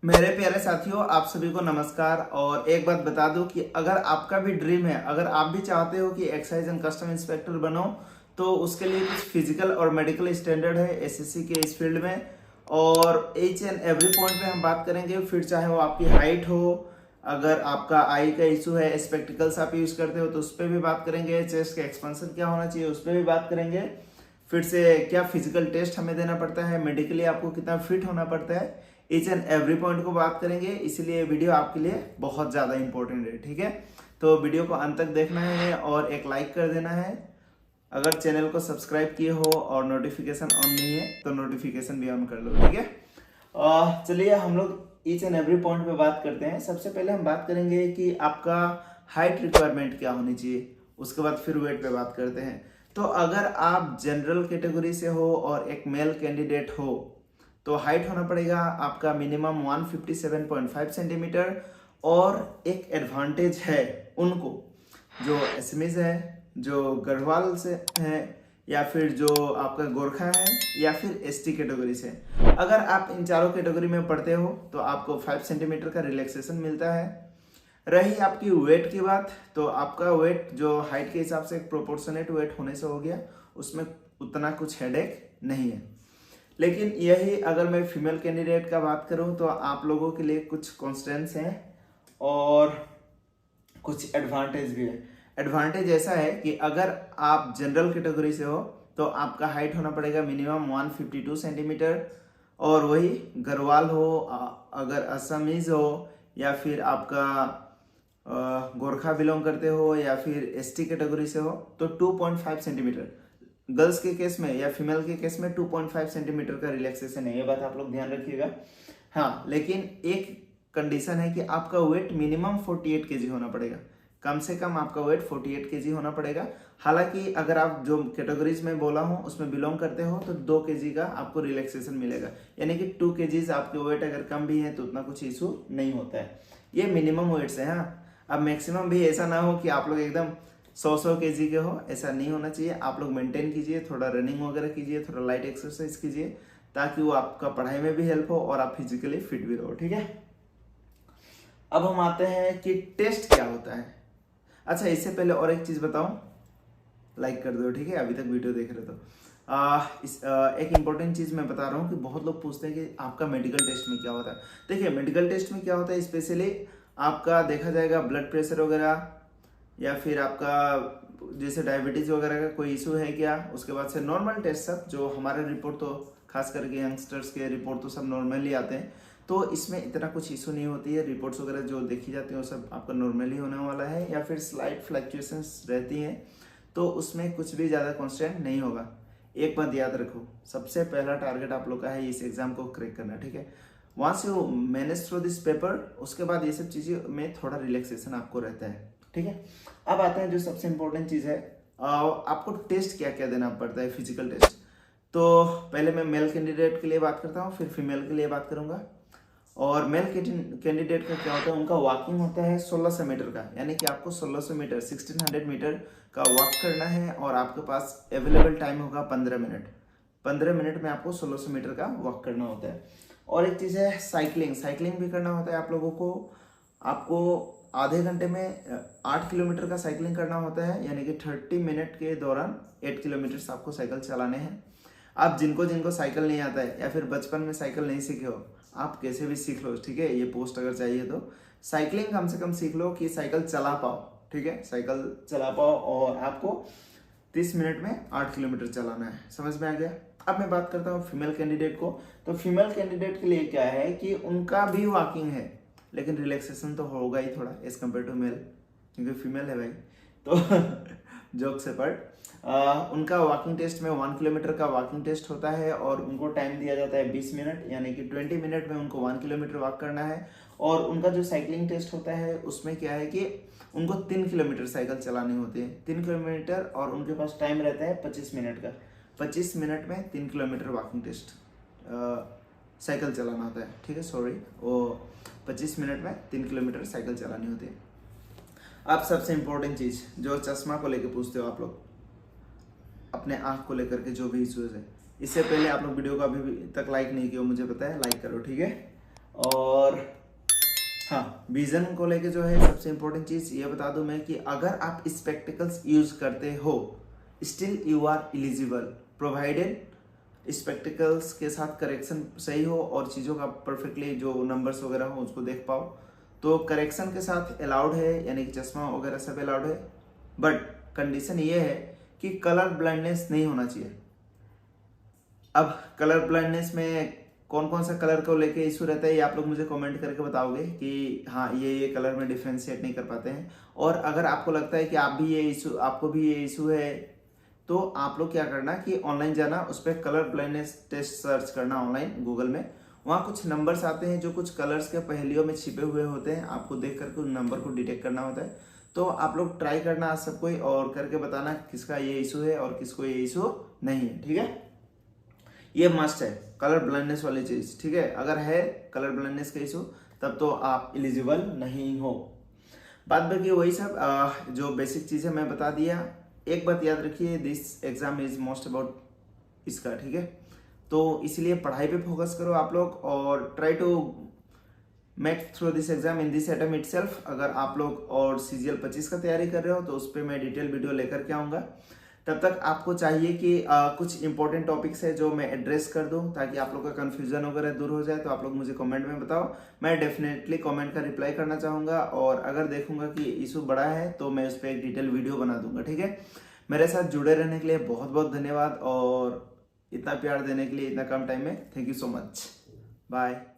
मेरे प्यारे साथियों, आप सभी को नमस्कार। और एक बात बता दूं कि अगर आपका भी ड्रीम है, अगर आप भी चाहते हो कि एक्साइज एंड कस्टम इंस्पेक्टर बनो, तो उसके लिए कुछ फिजिकल और मेडिकल स्टैंडर्ड है एसएससी के इस फील्ड में। और ईच एंड एवरी पॉइंट पे हम बात करेंगे। फिर चाहे वो आपकी हाइट हो, अगर आपका आई का इशू है, स्पेक्टिकल्स आप यूज करते हो तो उस पर भी बात करेंगे। चेस्ट का एक्सपेंशन क्या होना चाहिए उस पर भी बात करेंगे। फिर से क्या फिजिकल टेस्ट हमें देना पड़ता है, मेडिकली आपको कितना फिट होना पड़ता है, ईच एंड एवरी पॉइंट को बात करेंगे। इसलिए वीडियो आपके लिए बहुत ज़्यादा इंपॉर्टेंट है, ठीक है। तो वीडियो को अंत तक देखना है और एक लाइक कर देना है। अगर चैनल को सब्सक्राइब किए हो और नोटिफिकेशन ऑन नहीं है तो नोटिफिकेशन भी ऑन कर लो, ठीक है। चलिए हम लोग ईच एंड एवरी पॉइंट पे बात करते हैं। सबसे पहले हम बात करेंगे कि आपका हाइट रिक्वायरमेंट क्या होनी चाहिए, उसके बाद फिर वेट पे बात करते हैं। तो अगर आप जनरल कैटेगरी से हो और एक मेल कैंडिडेट हो तो हाइट होना पड़ेगा आपका मिनिमम 157.5 सेंटीमीटर। और एक एडवांटेज है उनको जो एसएमएस है, जो गढ़वाल से है, या फिर जो आपका गोरखा है, या फिर एसटी कैटेगरी से। अगर आप इन चारों कैटेगरी में पढ़ते हो तो आपको 5 सेंटीमीटर का रिलैक्सेशन मिलता है। रही आपकी वेट की बात, तो आपका वेट जो हाइट के हिसाब से एक प्रोपोर्शनेट वेट होने से हो गया, उसमें उतना कुछ हेडेक नहीं है। लेकिन यही अगर मैं फीमेल कैंडिडेट का बात करूं तो आप लोगों के लिए कुछ कॉन्स्टेंट्स हैं और कुछ एडवांटेज भी है। एडवांटेज ऐसा है कि अगर आप जनरल कैटेगरी से हो तो आपका हाइट होना पड़ेगा मिनिमम 152 सेंटीमीटर। और वही गढ़वाल हो, अगर असमीज हो, या फिर आपका गोरखा बिलोंग करते हो, या फिर एसटी कैटेगरी से हो तो 2.5 सेंटीमीटर। गर्ल्स के केस में या फीमेल के केस में 2.5 सेंटीमीटर का रिलैक्सेशन है, ये बात आप लोग ध्यान रखिएगा। हाँ, लेकिन एक कंडीशन है कि आपका वेट मिनिमम 48 केजी होना पड़ेगा। कम से कम आपका वेट 48 केजी होना पड़ेगा। हालांकि अगर आप जो कैटेगरीज में बोला हूँ उसमें बिलोंग करते हो तो 2 केजी का आपको रिलैक्सेशन मिलेगा, यानी कि 2 केजीज आपके वेट अगर कम भी है तो उतना कुछ इशू नहीं होता है। ये मिनिमम वेट्स है। हाँ, अब मैक्सिमम भी ऐसा ना हो कि आप लोग एकदम 100 केजी के हो, ऐसा नहीं होना चाहिए। आप लोग मेंटेन कीजिए, थोड़ा रनिंग वगैरह कीजिए, थोड़ा लाइट एक्सरसाइज कीजिए, ताकि वो आपका पढ़ाई में भी हेल्प हो और आप फिजिकली फिट भी रहो, ठीक है। अब हम आते हैं कि टेस्ट क्या होता है। अच्छा, इससे पहले और एक चीज बताऊं, लाइक कर दो, ठीक है, अभी तक वीडियो देख रहे तो। एक इंपॉर्टेंट चीज मैं बता रहा हूँ कि बहुत लोग पूछते हैं कि आपका मेडिकल टेस्ट में क्या होता है। देखिए, मेडिकल टेस्ट में क्या होता है, स्पेशली आपका देखा जाएगा ब्लड प्रेशर वगैरह, या फिर आपका जैसे डायबिटीज वगैरह का कोई इशू है क्या। उसके बाद से नॉर्मल टेस्ट सब, जो हमारे रिपोर्ट तो खास करके यंगस्टर्स के रिपोर्ट तो सब नॉर्मली आते हैं, तो इसमें इतना कुछ इशू नहीं होती है। रिपोर्ट्स वगैरह जो देखी जाती है वो सब आपका नॉर्मली होने वाला है, या फिर स्लाइट फ्लक्चुएशंस रहती हैं तो उसमें कुछ भी ज़्यादा कॉन्स्टेंट नहीं होगा। एक बात याद रखो, सबसे पहला टारगेट आप लोग का है इस एग्जाम को क्रैक करना, ठीक है। Once you manage through this paper, उसके बाद ये सब चीज़ें में थोड़ा रिलैक्सेशन आपको रहता है, ठीक है। अब आते हैं जो सबसे इंपॉर्टेंट चीज है, आपको टेस्ट क्या क्या देना पड़ता है, फिजिकल टेस्ट। तो पहले मैं मेल कैंडिडेट के लिए बात करता हूँ, फिर फीमेल के लिए बात करूंगा। और मेल कैंडिडेट का क्या होता है, उनका वॉकिंग होता है 1600 मीटर का, यानी कि आपको 1600 मीटर 1600 मीटर का वॉक करना है, और आपके पास अवेलेबल टाइम होगा 15 मिनट। 15 मिनट में आपको 1600 मीटर का वॉक करना होता है। और एक चीज़ है साइकिलिंग, साइकिलिंग भी करना होता है आप लोगों को। आपको आधे घंटे में 8 किलोमीटर का साइकिलिंग करना होता है, यानी कि 30 मिनट के दौरान 8 किलोमीटर आपको साइकिल चलाने हैं। आप जिनको साइकिल नहीं आता है, या फिर बचपन में साइकिल नहीं सीखे हो, आप कैसे भी सीख लो, ठीक है। ये पोस्ट अगर चाहिए तो साइकिलिंग कम से कम सीख लो कि साइकिल चला पाओ, ठीक है, साइकिल चला पाओ। और आपको 30 मिनट में 8 किलोमीटर चलाना है, समझ में आ गया। अब मैं बात करता हूँ फीमेल कैंडिडेट को। तो फीमेल कैंडिडेट के लिए क्या है कि उनका भी वॉकिंग है, लेकिन रिलैक्सेशन तो होगा ही थोड़ा एज कम्पेयर टू मेल, क्योंकि फीमेल है भाई। तो जोक से पार्ट, उनका वॉकिंग टेस्ट में 1 किलोमीटर का वॉकिंग टेस्ट होता है, और उनको टाइम दिया जाता है 20 मिनट, यानी कि 20 मिनट में उनको 1 किलोमीटर वॉक करना है। और उनका जो साइकिलिंग टेस्ट होता है उसमें क्या है कि उनको 3 किलोमीटर साइकिल चलानी होती है, 3 किलोमीटर, और उनके पास टाइम रहता है 25 मिनट का। 25 मिनट में 3 किलोमीटर वॉकिंग टेस्ट साइकिल चलाना होता है, ठीक है। सॉरी, वो 25 मिनट में 3 किलोमीटर साइकिल चलानी होती है। अब सबसे इंपॉर्टेंट चीज, जो चश्मा को लेकर पूछते हो आप लोग, अपने आंख को लेकर के जो भी इश्यूज है, इससे पहले आप लोग वीडियो को अभी तक लाइक नहीं किया, मुझे पता है, लाइक करो, ठीक है। और विजन को लेके जो है सबसे इम्पोर्टेंट चीज़ ये बता दूं मैं कि अगर आप स्पेक्टिकल्स यूज करते हो still you are eligible, provided spectacles के साथ करेक्शन सही हो और चीज़ों का परफेक्टली जो नंबर्स वगैरह हो उसको देख पाओ, तो करेक्शन के साथ अलाउड है, यानी कि चश्मा वगैरह सब अलाउड है। बट कंडीशन ये है कि कलर ब्लाइंडनेस नहीं होना चाहिए। अब कलर ब्लाइंडनेस में कौन कौन सा कलर को लेके इशू रहता है ये आप लोग मुझे कमेंट करके बताओगे कि हाँ ये कलर में डिफ्रेंशिएट नहीं कर पाते हैं। और अगर आपको लगता है कि आपको भी ये इशू है तो आप लोग क्या करना कि ऑनलाइन जाना, उस पर कलर ब्लाइंडनेस टेस्ट सर्च करना ऑनलाइन गूगल में। वहाँ कुछ नंबर्स आते हैं जो कुछ कलर्स के पहेलियों में छिपे हुए होते हैं, आपको देख करके उन नंबर को डिटेक्ट करना होता है। तो आप लोग ट्राई करना आज सब कोई और करके बताना किसका ये इशू है और किसको ये इशू नहीं है, ठीक है। ये मस्ट है कलर ब्लाइंडनेस वाली चीज, ठीक है। अगर है कलर ब्लाइंडनेस का इशू तब तो आप एलिजिबल नहीं हो। बाद बाकी वही सब जो बेसिक चीजें मैं बता दिया। एक बात याद रखिए, this exam is most about इसका, ठीक है। तो इसलिए पढ़ाई पे फोकस करो आप लोग और try to make through this exam in this attempt itself. अगर आप लोग और CGL 25 का तैयारी कर रहे हो तो उस पर मैं डिटेल वीडियो लेकर के आऊँगा। तब तक आपको चाहिए कि कुछ इंपॉर्टेंट टॉपिक्स है जो मैं एड्रेस कर दूं ताकि आप लोग का कन्फ्यूजन वगैरह दूर हो जाए। तो आप लोग मुझे कमेंट में बताओ, मैं डेफिनेटली कमेंट का रिप्लाई करना चाहूँगा और अगर देखूंगा कि इशू बड़ा है तो मैं उस पर एक डिटेल वीडियो बना दूंगा, ठीक है। मेरे साथ जुड़े रहने के लिए बहुत बहुत धन्यवाद और इतना प्यार देने के लिए इतना कम टाइम में thank you so much. Bye.